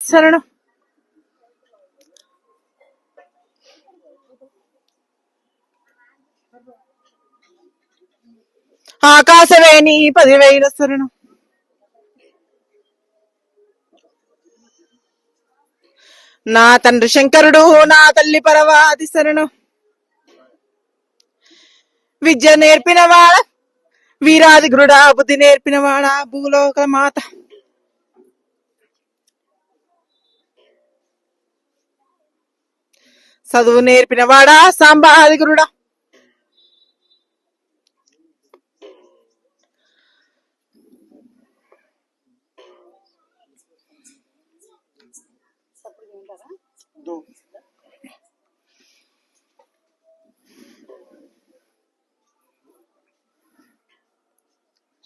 శరణం. ఆకాశవేణి 10,000 శరణం. నా తండ్రి శంకరుడు నా తల్లి పరవాది శరణం. విద్య నేర్పినవాడ వీరాది గురుడా, బుద్ధి నేర్పినవాడ భూలోక మాత. చదువు నేర్పినవాడా సాంబాది గురుడా.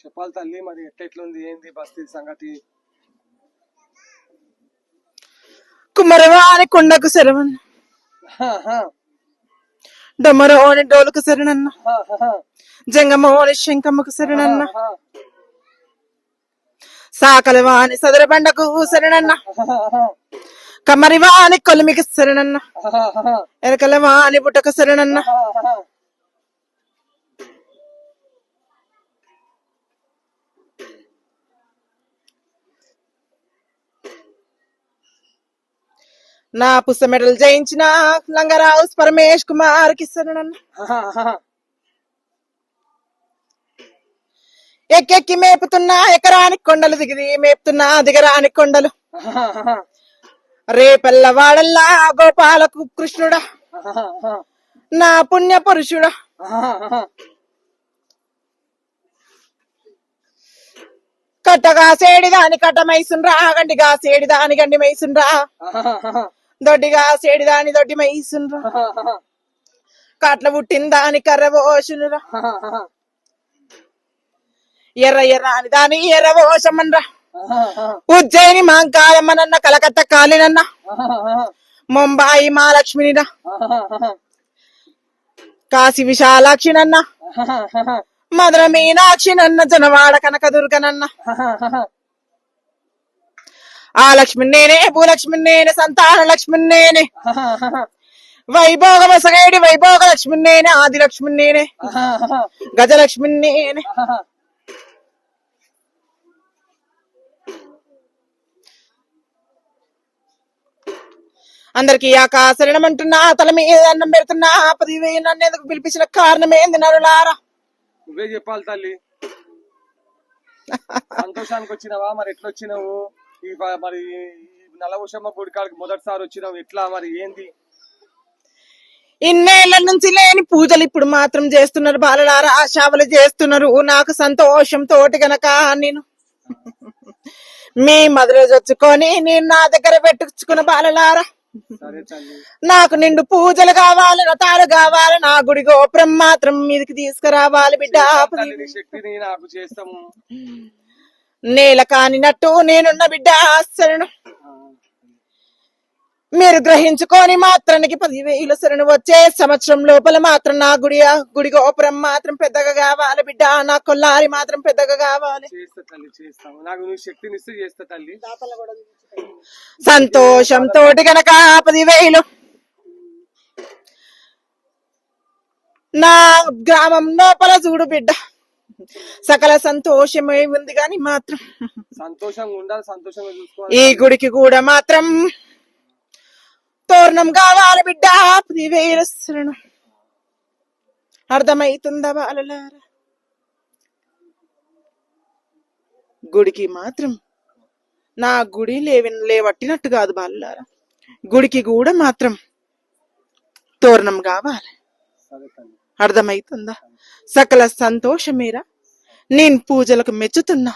చెప్పాలి తల్లి, మరి ఎట్లెట్లుంది, ఏంది బస్తీ సంగతి? కుమ్మరవాని కొండకు శరవన్న, డొమ్మరోని డోలుకు శరణన్న, జంగమోని శంకమ్మకు శరణన్న, సాకలవాని సదర బండకు శరణన్న, కమ్మరివాని కొలిమికి శరణన్న, ఎరకలవాని బుట్టకు శరణన్న. నా పుస్త మెడలు జయించిన లంగరావు పరమేష్ కుమార్ కి శరణన్న. ఎక్కెక్కి మేపుతున్నా ఎకరానికి కొండలు, దిగిరి మేపుతున్నా దిగరాని కొండలు. రేపెల్లవాడల్లా గోపాలకు కృష్ణుడా, నా పుణ్య పురుషుడా. కట్టగా సేడిదాని కట్ట మైసుండ్రా, గండిగా సేడిదాని గండి మైసుండ్రా, దొడ్డిగా సేడిదాని దొడ్డి మైసుండ్రా, కాట్ల పుట్టిందాని కర్రవోషునురా, ఎర్ర ఎర్ర అని దాని ఎర్రవోషమన్రా. ఉజ్జయిని మాంకాయమ్మనన్న, కలకత్తా కాళినన్న, ముంబాయి మహాలక్ష్మినిరా, కాశీ విశాలాక్షినన్న, మధుర మీనాక్షి నన్న, జనవాడ కనకదుర్గనన్న. ఆ లక్ష్మి నేనే, భూలక్ష్మి నేనే, సంతాన లక్ష్మి నేనే, వైభోగ వసగేడి వైభోగ లక్ష్మి నేనే, ఆది లక్ష్మి నేనే, గజలక్ష్మి నేనే. అందరికి ఆకాశరణం అంటున్నా, తల మీద అన్నం పెడుతున్నా, 10,000 నన్ను ఎందుకు పిలిపించిన కారణం ఏంది నరులారా? నువ్వే చెప్పాలి తల్లి. సంతోషానికి వచ్చినావా, మరి ఎట్లా వచ్చినావు? మరి నలభూషమ్మ గుడికాడికి మొదటిసారి వచ్చినావు, ఎట్లా మరి ఏంది? ఇన్నేళ్ల నుంచి లేని పూజలు ఇప్పుడు మాత్రం చేస్తున్నారు బాలలారా, ఆశావలు చేస్తున్నారు. నాకు సంతోషం తోటి గనక నేను మీ మధుర చొచ్చుకొని నేను నా దగ్గర పెట్టుకున్న బాలలారా. నాకు నిండు పూజలు కావాలి, రథాలు కావాలి, నా గుడి గోపురం మాత్రం మీదకి తీసుకురావాలి బిడ్డ. నేల కానినట్టు నేనున్న బిడ్డ శరణు. మీరు గ్రహించుకొని మాత్రానికి 10,000 శరణు. వచ్చే సంవత్సరం లోపల మాత్రం నా గుడి గోపురం మాత్రం పెద్దగా కావాలి బిడ్డ, నా కొల్లారి మాత్రం పెద్దగా కావాలి. సంతోషంతో గనక 10,000 నా గ్రామం లోపల చూడు బిడ్డ, సకల సంతోషమే ఉంది గాని మాత్రం సంతోషంగా ఉండాలి, సంతోషంగా చూసుకోవాలి. ఈ గుడికి కూడా మాత్రం తోరణం కావాలి బిడ్డ, 10,000 శరణం. అర్థమైతుందా బాలలారా? గుడికి మాత్రం నా గుడి లేవట్టినట్టు కాదు బాలలారా, గుడికి కూడా మాత్రం తోరణం కావాలి. అర్థమైతుందా? సకల సంతోషమేరా. నేను పూజలకు మెచ్చుతున్నా,